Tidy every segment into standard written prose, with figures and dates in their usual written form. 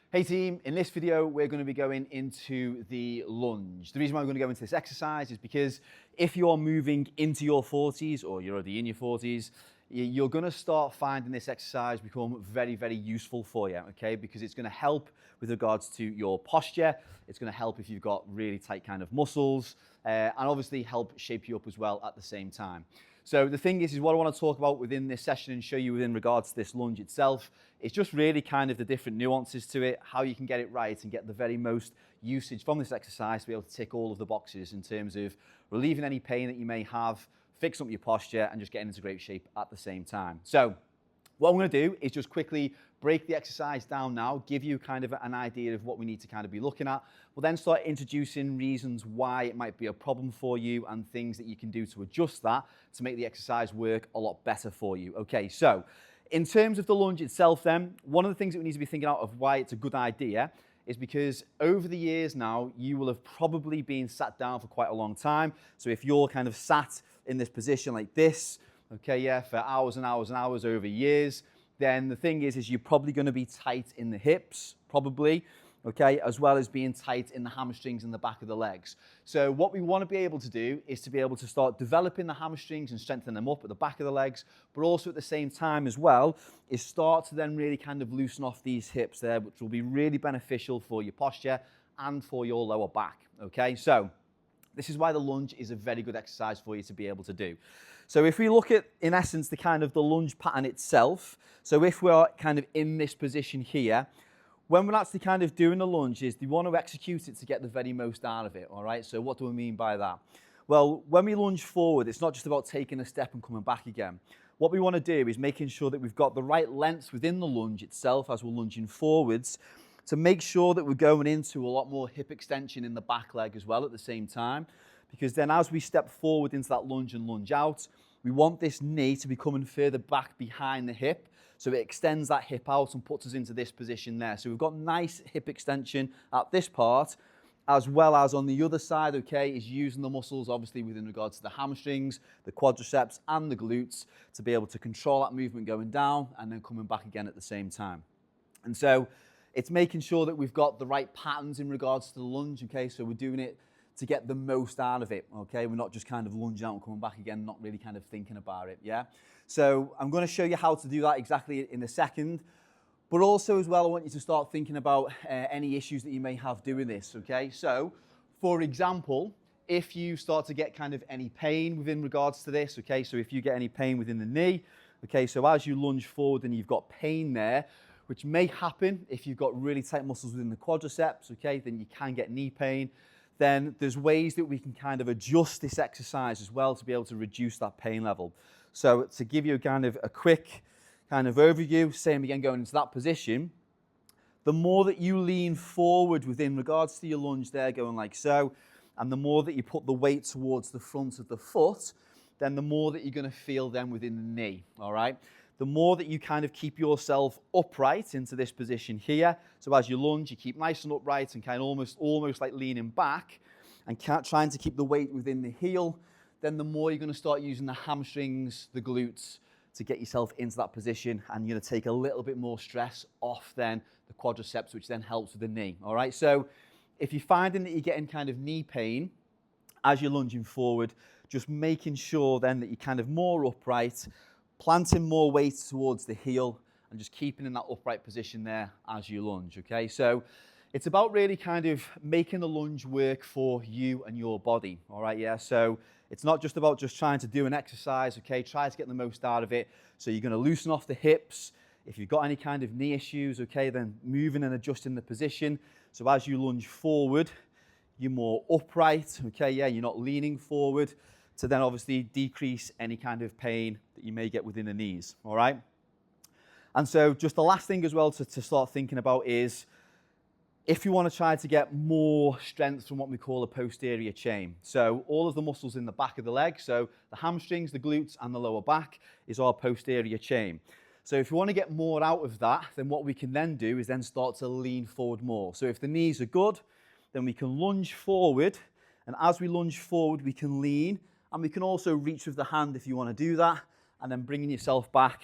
Hey team, in this video we're going to be going into the lunge. The reason why we're going to go into this exercise is because if you're moving into your 40s or you're already in your 40s, you're going to start finding this exercise become very, very useful for you, okay? Because it's going to help with regards to your posture. It's going to help if you've got really tight kind of muscles and obviously help shape you up as well at the same time. So the thing is what I want to talk about within this session and show you within regards to this lunge itself, it's just really kind of the different nuances to it, how you can get it right and get the very most usage from this exercise to be able to tick all of the boxes in terms of relieving any pain that you may have, fixing up your posture and just getting into great shape at the same time. So what I'm going to do is just quickly break the exercise down now, give you kind of an idea of what we need to kind of be looking at. We'll then start introducing reasons why it might be a problem for you and things that you can do to adjust that to make the exercise work a lot better for you. Okay, so in terms of the lunge itself then, one of the things that we need to be thinking out of why it's a good idea is because over the years now, you will have probably been sat down for quite a long time. So if you're kind of sat in this position like this, okay, yeah, for hours and hours and hours over years, then the thing is you're probably going to be tight in the hips, probably, okay, as well as being tight in the hamstrings and the back of the legs. So what we want to be able to do is to be able to start developing the hamstrings and strengthening them up at the back of the legs, but also at the same time as well, is start to then really kind of loosen off these hips there, which will be really beneficial for your posture and for your lower back, okay? So this is why the lunge is a very good exercise for you to be able to do. So if we look at, in essence, the kind of the lunge pattern itself, so if we're kind of in this position here, when we're actually kind of doing the lunges, you want to execute it to get the very most out of it, all right? So what do I mean by that? Well, when we lunge forward, it's not just about taking a step and coming back again. What we want to do is making sure that we've got the right length within the lunge itself as we're lunging forwards to make sure that we're going into a lot more hip extension in the back leg as well at the same time. Because then as we step forward into that lunge and lunge out, we want this knee to be coming further back behind the hip. So it extends that hip out and puts us into this position there. So we've got nice hip extension at this part, as well as on the other side, okay, is using the muscles, obviously within regards to the hamstrings, the quadriceps and the glutes to be able to control that movement going down and then coming back again at the same time. And so it's making sure that we've got the right patterns in regards to the lunge, okay, so we're doing it to get the most out of it, okay? We're not just kind of lunging out and coming back again, not really kind of thinking about it, yeah? So I'm going to show you how to do that exactly in a second, but also as well, I want you to start thinking about any issues that you may have doing this, okay? So, for example, if you start to get kind of any pain within regards to this, okay? So if you get any pain within the knee, okay, so as you lunge forward and you've got pain there, which may happen if you've got really tight muscles within the quadriceps, okay, then you can get knee pain. Then there's ways that we can kind of adjust this exercise as well to be able to reduce that pain level. So to give you kind of a quick kind of overview, same again going into that position, the more that you lean forward within regards to your lunge there, going like so, and the more that you put the weight towards the front of the foot, then the more that you're going to feel then within the knee, all right? The more that you kind of keep yourself upright into this position here. So as you lunge, you keep nice and upright and kind of almost like leaning back and trying to keep the weight within the heel, then the more you're going to start using the hamstrings, the glutes to get yourself into that position, and you're going to take a little bit more stress off then the quadriceps, which then helps with the knee, all right? So if you're finding that you're getting kind of knee pain as you're lunging forward, just making sure then that you're kind of more upright, planting more weight towards the heel and just keeping in that upright position there as you lunge, okay? So it's about really kind of making the lunge work for you and your body, all right, yeah? So it's not just about just trying to do an exercise, okay? Try to get the most out of it. So you're gonna loosen off the hips. If you've got any kind of knee issues, okay, then moving and adjusting the position. So as you lunge forward, you're more upright, okay, yeah? You're not leaning forward, to then obviously decrease any kind of pain that you may get within the knees, all right? And so just the last thing as well to start thinking about is if you want to try to get more strength from what we call a posterior chain. So all of the muscles in the back of the leg, so the hamstrings, the glutes, and the lower back is our posterior chain. So if you want to get more out of that, then what we can then do is then start to lean forward more. So if the knees are good, then we can lunge forward, and as we lunge forward, we can lean, and we can also reach with the hand if you want to do that, and then bringing yourself back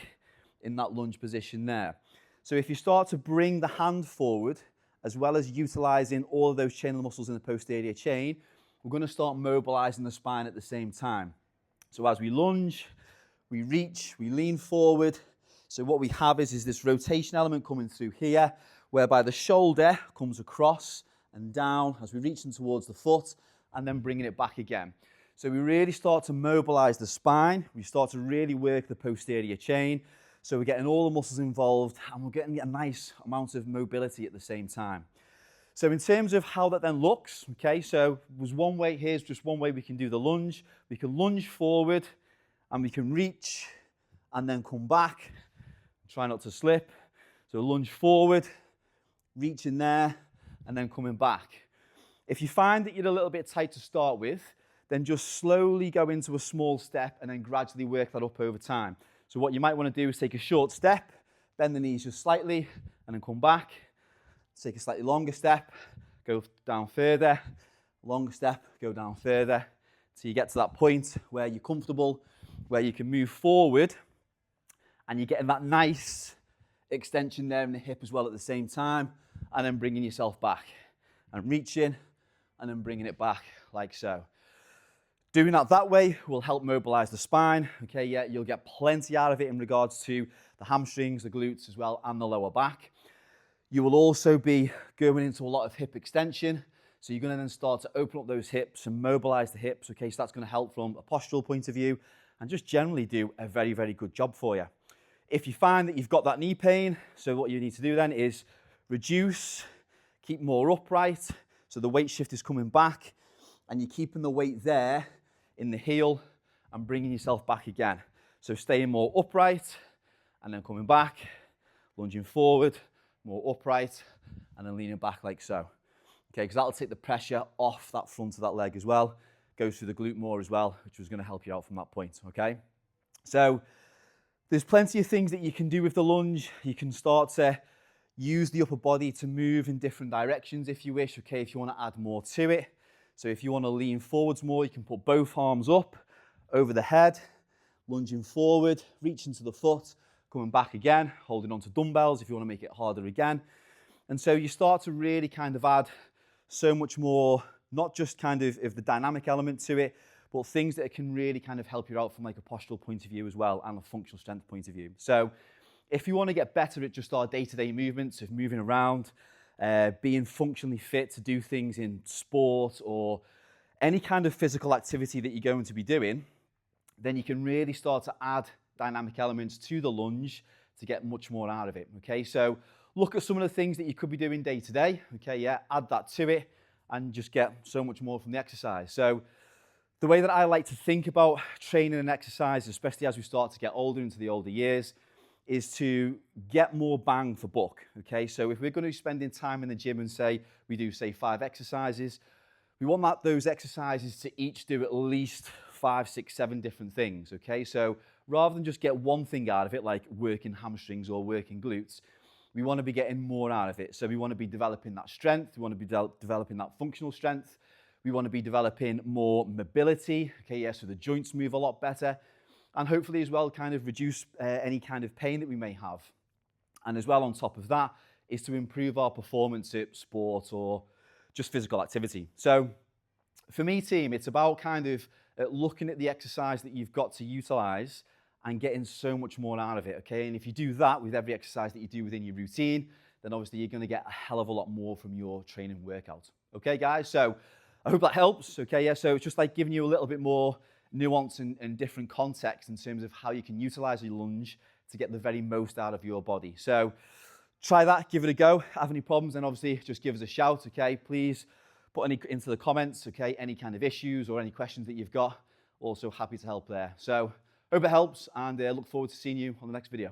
in that lunge position there. So if you start to bring the hand forward, as well as utilizing all of those chain of muscles in the posterior chain, we're going to start mobilizing the spine at the same time. So as we lunge, we reach, we lean forward. So what we have is this rotation element coming through here, whereby the shoulder comes across and down as we reach in towards the foot, and then bringing it back again. So we really start to mobilize the spine. We start to really work the posterior chain. So we're getting all the muscles involved, and we're getting a nice amount of mobility at the same time. So in terms of how that then looks, okay, so there's one way, here's just one way we can do the lunge. We can lunge forward, and we can reach, and then come back. Try not to slip. So lunge forward, reaching there, and then coming back. If you find that you're a little bit tight to start with, then just slowly go into a small step and then gradually work that up over time. So what you might want to do is take a short step, bend the knees just slightly, and then come back. Take a slightly longer step, go down further, longer step, go down further, till you get to that point where you're comfortable, where you can move forward, and you're getting that nice extension there in the hip as well at the same time, and then bringing yourself back, and reaching, and then bringing it back like so. Doing that way will help mobilize the spine. Okay, yeah, you'll get plenty out of it in regards to the hamstrings, the glutes as well, and the lower back. You will also be going into a lot of hip extension. So you're going to then start to open up those hips and mobilize the hips. Okay, so that's going to help from a postural point of view and just generally do a very, very good job for you. If you find that you've got that knee pain, so what you need to do then is reduce, keep more upright. So the weight shift is coming back and you're keeping the weight there in the heel and bringing yourself back again. So staying more upright and then coming back, lunging forward, more upright, and then leaning back like so. Okay, because that'll take the pressure off that front of that leg as well. Goes through the glute more as well, which was going to help you out from that point, okay? So there's plenty of things that you can do with the lunge. You can start to use the upper body to move in different directions if you wish, okay, if you want to add more to it. So if you want to lean forwards more, you can put both arms up over the head, lunging forward, reaching to the foot, coming back again, holding on to dumbbells if you want to make it harder again. And so you start to really kind of add so much more, not just kind of the dynamic element to it, but things that can really kind of help you out from like a postural point of view as well and a functional strength point of view. So if you want to get better at just our day-to-day movements of moving around, being functionally fit to do things in sport or any kind of physical activity that you're going to be doing, then you can really start to add dynamic elements to the lunge to get much more out of it, okay? So look at some of the things that you could be doing day to day, okay, yeah, add that to it and just get so much more from the exercise. So the way that I like to think about training and exercise, especially as we start to get older into the older years, is to get more bang for buck, okay? So if we're going to be spending time in the gym and say, we do say 5 exercises, we want those exercises to each do at least 5, 6, 7 different things, okay? So rather than just get one thing out of it, like working hamstrings or working glutes, we want to be getting more out of it. So we want to be developing that strength, we want to be developing that functional strength, we want to be developing more mobility, okay, yeah, so the joints move a lot better, and hopefully as well kind of reduce any kind of pain that we may have. And as well on top of that is to improve our performance at sport or just physical activity. So for me, team, it's about kind of looking at the exercise that you've got to utilize and getting so much more out of it, okay? And if you do that with every exercise that you do within your routine, then obviously you're going to get a hell of a lot more from your training workout. Okay, guys? So I hope that helps, okay? Yeah, so it's just like giving you a little bit more nuance and different context in terms of how you can utilize your lunge to get the very most out of your body. So try that, give it a go. Have any problems, then obviously just give us a shout, okay? Please put any into the comments, okay? Any kind of issues or any questions that you've got. Also happy to help there. So hope it helps and look forward to seeing you on the next video.